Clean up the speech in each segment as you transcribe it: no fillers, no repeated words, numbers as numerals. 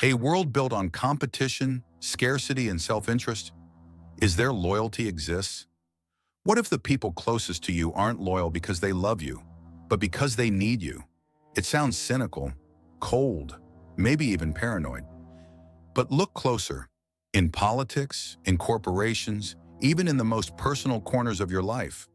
A world built on competition, scarcity, and self-interest? Is there loyalty exists? What if the people closest to you aren't loyal because they love you, but because they need you? It sounds cynical, cold, maybe even paranoid. But look closer. In politics, in corporations, even in the most personal corners of your life,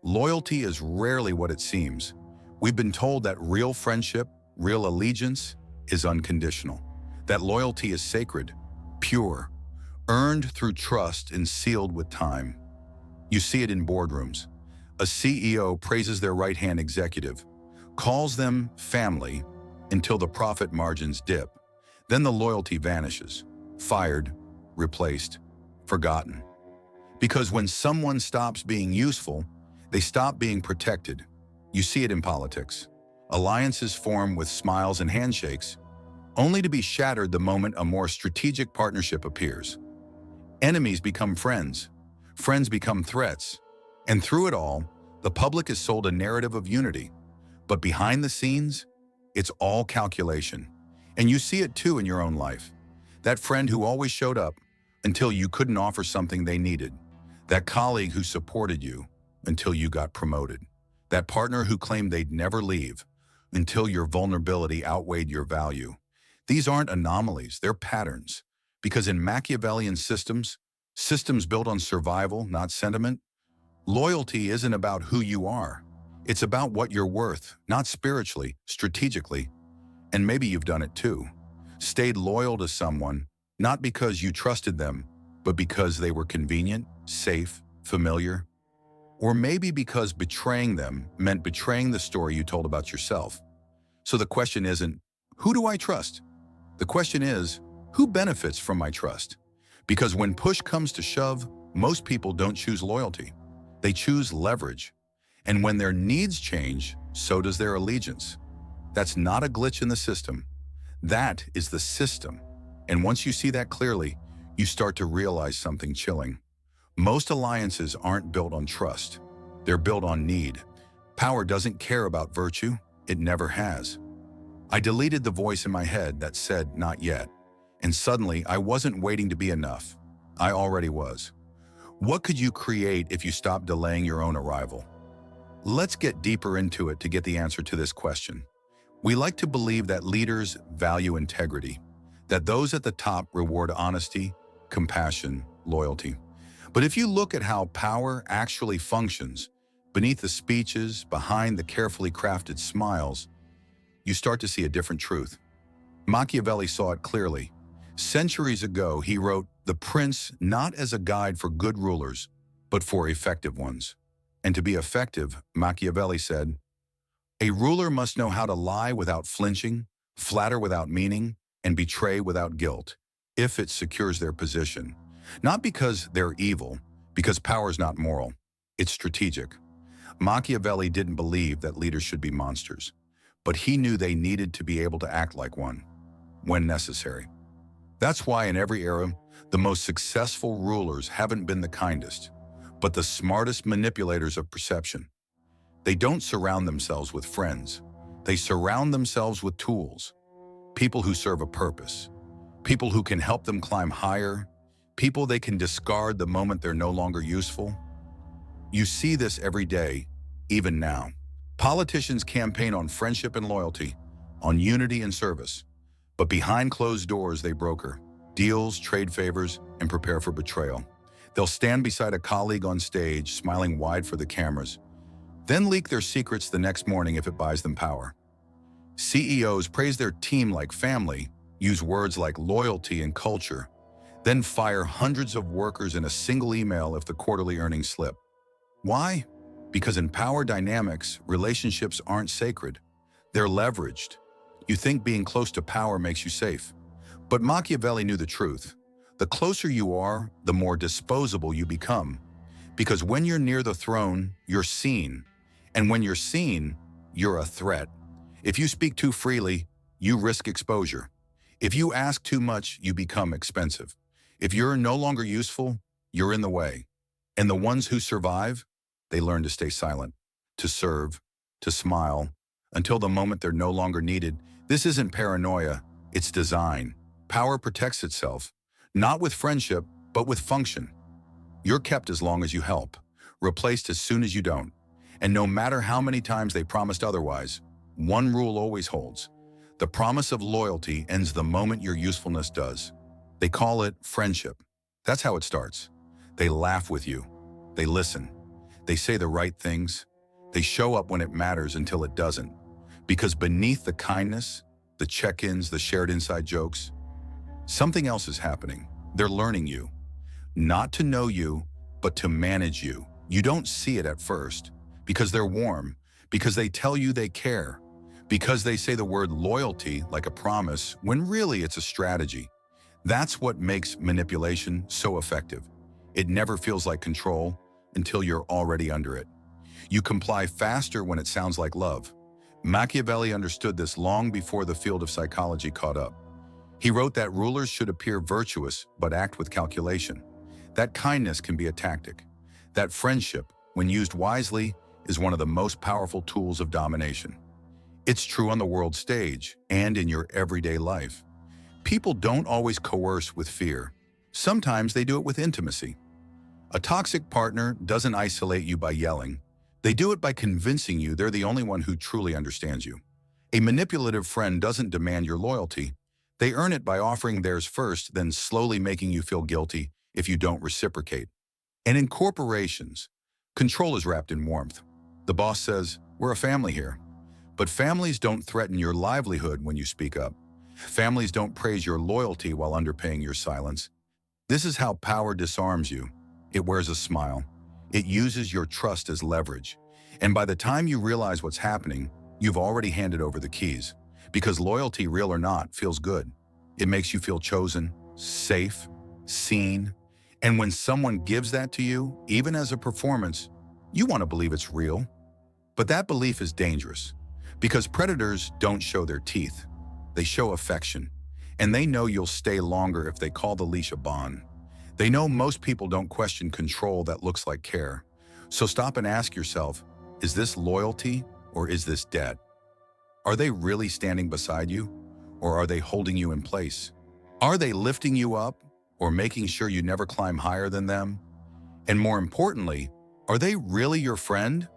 loyalty is rarely what it seems. We've been told that real friendship, real allegiance, is unconditional. That loyalty is sacred, pure, earned through trust and sealed with time. You see it in boardrooms. A CEO praises their right-hand executive, calls them family until the profit margins dip. Then the loyalty vanishes, fired, replaced, forgotten. Because when someone stops being useful, they stop being protected. You see it in politics. Alliances form with smiles and handshakes, only to be shattered the moment a more strategic partnership appears. Enemies become friends, friends become threats, and through it all, the public is sold a narrative of unity. But behind the scenes, it's all calculation. And you see it too in your own life. That friend who always showed up until you couldn't offer something they needed. That colleague who supported you until you got promoted. That partner who claimed they'd never leave until your vulnerability outweighed your value. These aren't anomalies, they're patterns. Because in Machiavellian systems, systems built on survival, not sentiment, loyalty isn't about who you are. It's about what you're worth, not spiritually, strategically. And maybe you've done it too. Stayed loyal to someone, not because you trusted them, but because they were convenient, safe, familiar. Or maybe because betraying them meant betraying the story you told about yourself. So the question isn't, who do I trust? The question is, who benefits from my trust? Because when push comes to shove, most people don't choose loyalty. They choose leverage. And when their needs change, so does their allegiance. That's not a glitch in the system. That is the system. And once you see that clearly, you start to realize something chilling. Most alliances aren't built on trust. They're built on need. Power doesn't care about virtue. It never has. I deleted the voice in my head that said, not yet. And suddenly, I wasn't waiting to be enough. I already was. What could you create if you stopped delaying your own arrival? Let's get deeper into it to get the answer to this question. We like to believe that leaders value integrity, that those at the top reward honesty, compassion, loyalty. But if you look at how power actually functions, beneath the speeches, behind the carefully crafted smiles, you start to see a different truth. Machiavelli saw it clearly. Centuries ago, he wrote, "The Prince not as a guide for good rulers, but for effective ones." And to be effective, Machiavelli said, a ruler must know how to lie without flinching, flatter without meaning, and betray without guilt, if it secures their position. Not because they're evil, because power is not moral. It's strategic. Machiavelli didn't believe that leaders should be monsters, but he knew they needed to be able to act like one, when necessary. That's why in every era, the most successful rulers haven't been the kindest, but the smartest manipulators of perception. They don't surround themselves with friends. They surround themselves with tools, people who serve a purpose, people who can help them climb higher, people they can discard the moment they're no longer useful. You see this every day, even now. Politicians campaign on friendship and loyalty, on unity and service. But behind closed doors, they broker deals, trade favors, and prepare for betrayal. They'll stand beside a colleague on stage, smiling wide for the cameras, then leak their secrets the next morning if it buys them power. CEOs praise their team like family, use words like loyalty and culture, then fire hundreds of workers in a single email if the quarterly earnings slip. Why? Because in power dynamics, relationships aren't sacred. They're leveraged. You think being close to power makes you safe. But Machiavelli knew the truth. The closer you are, the more disposable you become. Because when you're near the throne, you're seen. And when you're seen, you're a threat. If you speak too freely, you risk exposure. If you ask too much, you become expensive. If you're no longer useful, you're in the way. And the ones who survive, they learn to stay silent, to serve, to smile, until the moment they're no longer needed. This isn't paranoia, it's design. Power protects itself, not with friendship, but with function. You're kept as long as you help, replaced as soon as you don't. And no matter how many times they promised otherwise, one rule always holds. The promise of loyalty ends the moment your usefulness does. They call it friendship. That's how it starts. They laugh with you. They listen. They say the right things. They show up when it matters until it doesn't. Because beneath the kindness, the check-ins, the shared inside jokes, something else is happening. They're learning you. Not to know you, but to manage you. You don't see it at first, because they're warm, because they tell you they care, because they say the word loyalty like a promise, when really it's a strategy. That's what makes manipulation so effective. It never feels like control until you're already under it. You comply faster when it sounds like love. Machiavelli understood this long before the field of psychology caught up. He wrote that rulers should appear virtuous but act with calculation. That kindness can be a tactic. That friendship, when used wisely, is one of the most powerful tools of domination. It's true on the world stage and in your everyday life. People don't always coerce with fear. Sometimes they do it with intimacy. A toxic partner doesn't isolate you by yelling. They do it by convincing you they're the only one who truly understands you. A manipulative friend doesn't demand your loyalty. They earn it by offering theirs first, then slowly making you feel guilty if you don't reciprocate. And in corporations, control is wrapped in warmth. The boss says, "We're a family here." But families don't threaten your livelihood when you speak up. Families don't praise your loyalty while underpaying your silence. This is how power disarms you. It wears a smile. It uses your trust as leverage. And by the time you realize what's happening, you've already handed over the keys. Because loyalty, real or not, feels good. It makes you feel chosen, safe, seen. And when someone gives that to you, even as a performance, you want to believe it's real. But that belief is dangerous. Because predators don't show their teeth. They show affection. And they know you'll stay longer if they call the leash a bond. They know most people don't question control that looks like care. So stop and ask yourself, is this loyalty or is this debt? Are they really standing beside you, or are they holding you in place? Are they lifting you up or making sure you never climb higher than them? And more importantly, are they really your friend,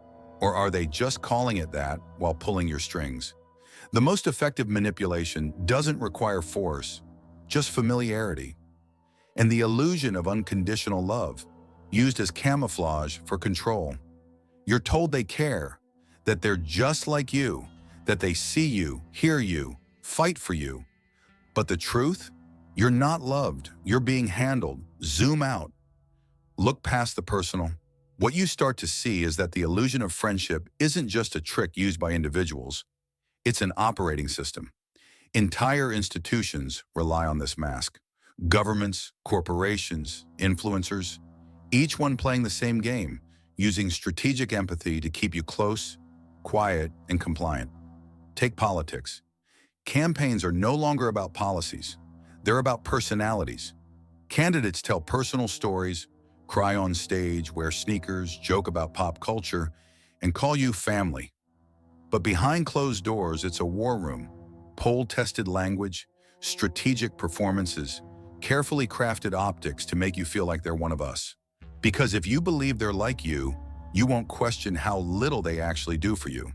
or are they just calling it that while pulling your strings? The most effective manipulation doesn't require force, just familiarity. And the illusion of unconditional love, used as camouflage for control. You're told they care, that they're just like you, that they see you, hear you, fight for you. But the truth? You're not loved. You're being handled. Zoom out. Look past the personal. What you start to see is that the illusion of friendship isn't just a trick used by individuals. It's an operating system. Entire institutions rely on this mask. Governments, corporations, influencers, each one playing the same game, using strategic empathy to keep you close, quiet, and compliant. Take politics. Campaigns are no longer about policies. They're about personalities. Candidates tell personal stories, cry on stage, wear sneakers, joke about pop culture, and call you family. But behind closed doors, it's a war room. Poll-tested language, strategic performances, carefully crafted optics to make you feel like they're one of us. Because if you believe they're like you won't question how little they actually do for you.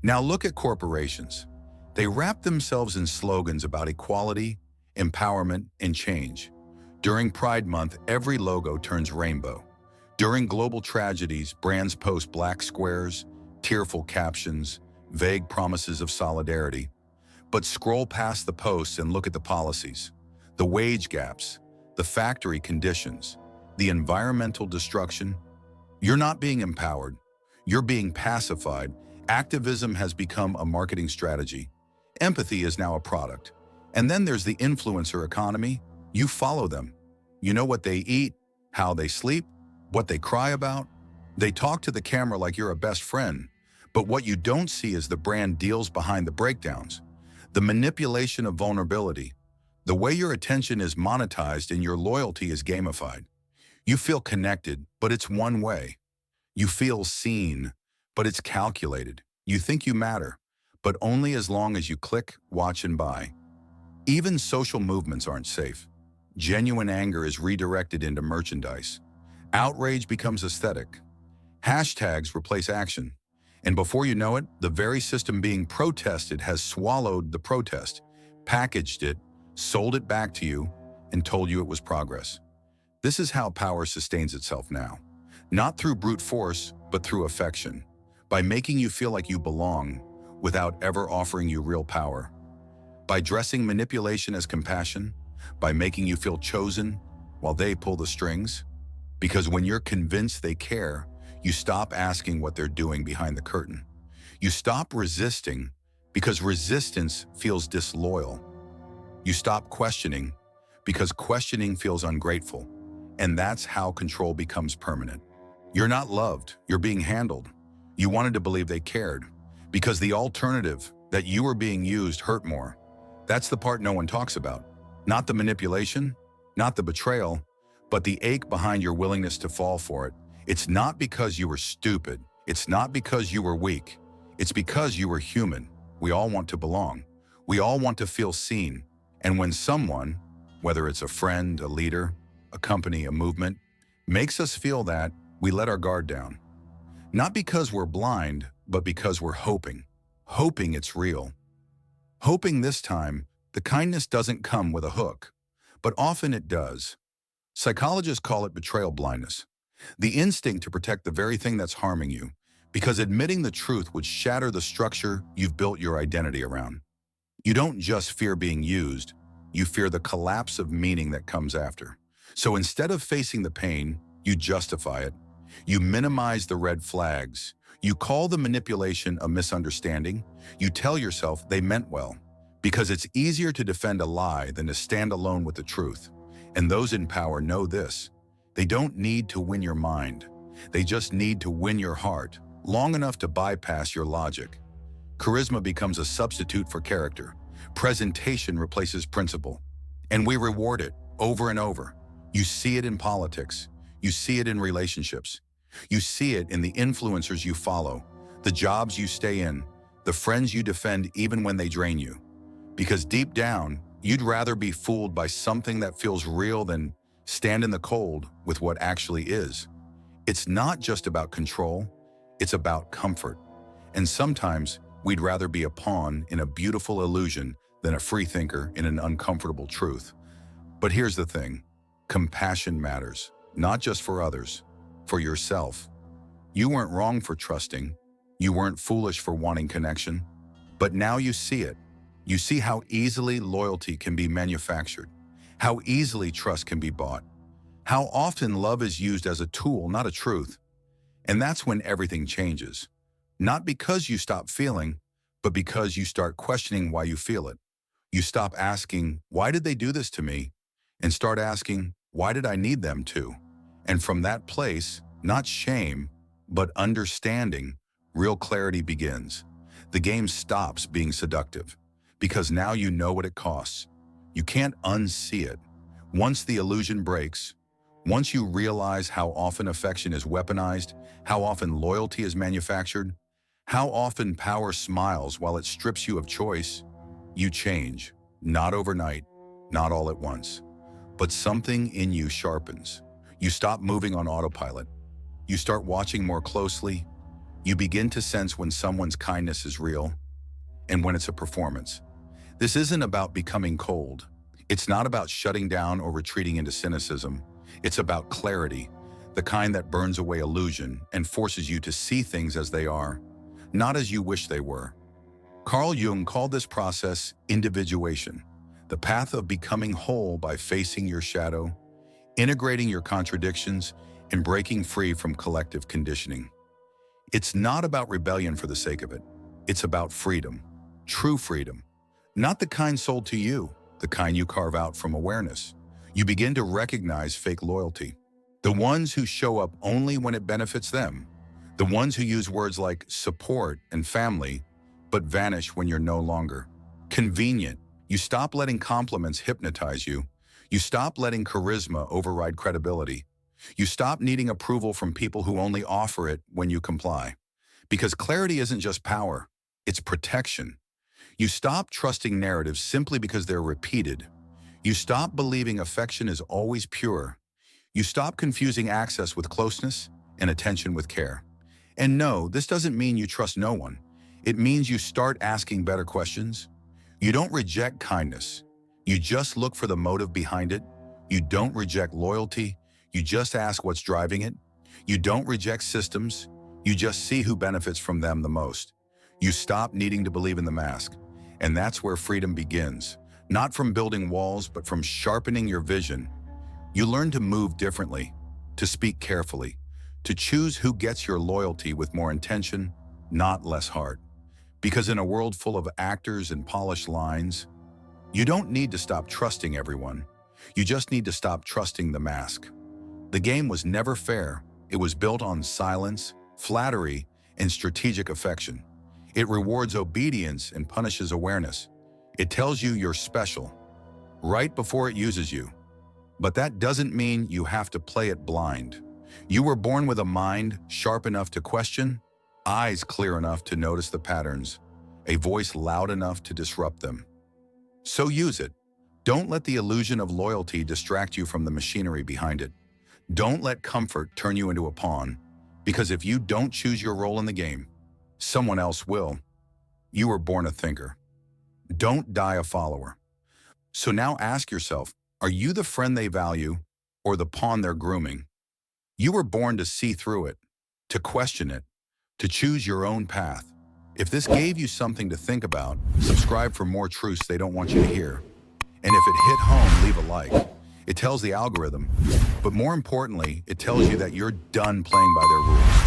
Now look at corporations. They wrap themselves in slogans about equality, empowerment, and change. During Pride Month, every logo turns rainbow. During global tragedies, brands post black squares, tearful captions, vague promises of solidarity. But scroll past the posts and look at the policies. The wage gaps, the factory conditions, the environmental destruction. You're not being empowered. You're being pacified. Activism has become a marketing strategy. Empathy is now a product. And then there's the influencer economy. You follow them. You know what they eat, how they sleep, what they cry about. They talk to the camera like you're a best friend. But what you don't see is the brand deals behind the breakdowns. The manipulation of vulnerability. The way your attention is monetized and your loyalty is gamified. You feel connected, but it's one way. You feel seen, but it's calculated. You think you matter, but only as long as you click, watch, and buy. Even social movements aren't safe. Genuine anger is redirected into merchandise. Outrage becomes aesthetic. Hashtags replace action. And before you know it, the very system being protested has swallowed the protest, packaged it, sold it back to you, and told you it was progress. This is how power sustains itself now. Not through brute force, but through affection. By making you feel like you belong, without ever offering you real power. By dressing manipulation as compassion, by making you feel chosen while they pull the strings. Because when you're convinced they care, you stop asking what they're doing behind the curtain. You stop resisting because resistance feels disloyal. You stop questioning because questioning feels ungrateful. And that's how control becomes permanent. You're not loved, you're being handled. You wanted to believe they cared because the alternative, that you were being used, hurt more. That's the part no one talks about. Not the manipulation, not the betrayal, but the ache behind your willingness to fall for it. It's not because you were stupid. It's not because you were weak. It's because you were human. We all want to belong. We all want to feel seen. And when someone, whether it's a friend, a leader, a company, a movement, makes us feel that, we let our guard down. Not because we're blind, but because we're hoping. Hoping it's real. Hoping this time, the kindness doesn't come with a hook, but often it does. Psychologists call it betrayal blindness, the instinct to protect the very thing that's harming you, because admitting the truth would shatter the structure you've built your identity around. You don't just fear being used, you fear the collapse of meaning that comes after. So instead of facing the pain, you justify it. You minimize the red flags. You call the manipulation a misunderstanding. You tell yourself they meant well, because it's easier to defend a lie than to stand alone with the truth. And those in power know this. They don't need to win your mind. They just need to win your heart, long enough to bypass your logic. Charisma becomes a substitute for character. Presentation replaces principle. And we reward it over and over. You see it in politics. You see it in relationships. You see it in the influencers you follow, the jobs you stay in, the friends you defend even when they drain you. Because deep down, you'd rather be fooled by something that feels real than stand in the cold with what actually is. It's not just about control, it's about comfort. And sometimes we'd rather be a pawn in a beautiful illusion than a freethinker in an uncomfortable truth. But here's the thing, compassion matters, not just for others, for yourself. You weren't wrong for trusting. You weren't foolish for wanting connection. But now you see it. You see how easily loyalty can be manufactured, how easily trust can be bought, how often love is used as a tool, not a truth. And that's when everything changes. Not because you stop feeling, but because you start questioning why you feel it. You stop asking, why did they do this to me? And start asking, why did I need them to? And from that place, not shame, but understanding, real clarity begins. The game stops being seductive, because now you know what it costs. You can't unsee it. Once the illusion breaks, once you realize how often affection is weaponized, how often loyalty is manufactured, how often power smiles while it strips you of choice, you change, not overnight, not all at once. But something in you sharpens. You stop moving on autopilot. You start watching more closely. You begin to sense when someone's kindness is real and when it's a performance. This isn't about becoming cold. It's not about shutting down or retreating into cynicism. It's about clarity, the kind that burns away illusion and forces you to see things as they are, not as you wish they were. Carl Jung called this process individuation, the path of becoming whole by facing your shadow, integrating your contradictions, and breaking free from collective conditioning. It's not about rebellion for the sake of it. It's about freedom, true freedom. Not the kind sold to you, the kind you carve out from awareness. You begin to recognize fake loyalty. The ones who show up only when it benefits them. The ones who use words like support and family, but vanish when you're no longer convenient. You stop letting compliments hypnotize you. You stop letting charisma override credibility. You stop needing approval from people who only offer it when you comply. Because clarity isn't just power, it's protection. You stop trusting narratives simply because they're repeated. You stop believing affection is always pure. You stop confusing access with closeness and attention with care. And no, this doesn't mean you trust no one. It means you start asking better questions. You don't reject kindness. You just look for the motive behind it. You don't reject loyalty. You just ask what's driving it. You don't reject systems. You just see who benefits from them the most. You stop needing to believe in the mask. And that's where freedom begins. Not from building walls, but from sharpening your vision. You learn to move differently, to speak carefully, to choose who gets your loyalty with more intention, not less heart. Because in a world full of actors and polished lines, you don't need to stop trusting everyone. You just need to stop trusting the mask. The game was never fair. It was built on silence, flattery, and strategic affection. It rewards obedience and punishes awareness. It tells you you're special, right before it uses you. But that doesn't mean you have to play it blind. You were born with a mind sharp enough to question, eyes clear enough to notice the patterns, a voice loud enough to disrupt them. So use it. Don't let the illusion of loyalty distract you from the machinery behind it. Don't let comfort turn you into a pawn, because if you don't choose your role in the game, someone else will. You were born a thinker. Don't die a follower. So now ask yourself, are you the friend they value or the pawn they're grooming? You were born to see through it, to question it, to choose your own path. If this gave you something to think about, subscribe for more truths they don't want you to hear. And if it hit home, leave a like. It tells the algorithm, but more importantly, it tells you that you're done playing by their rules.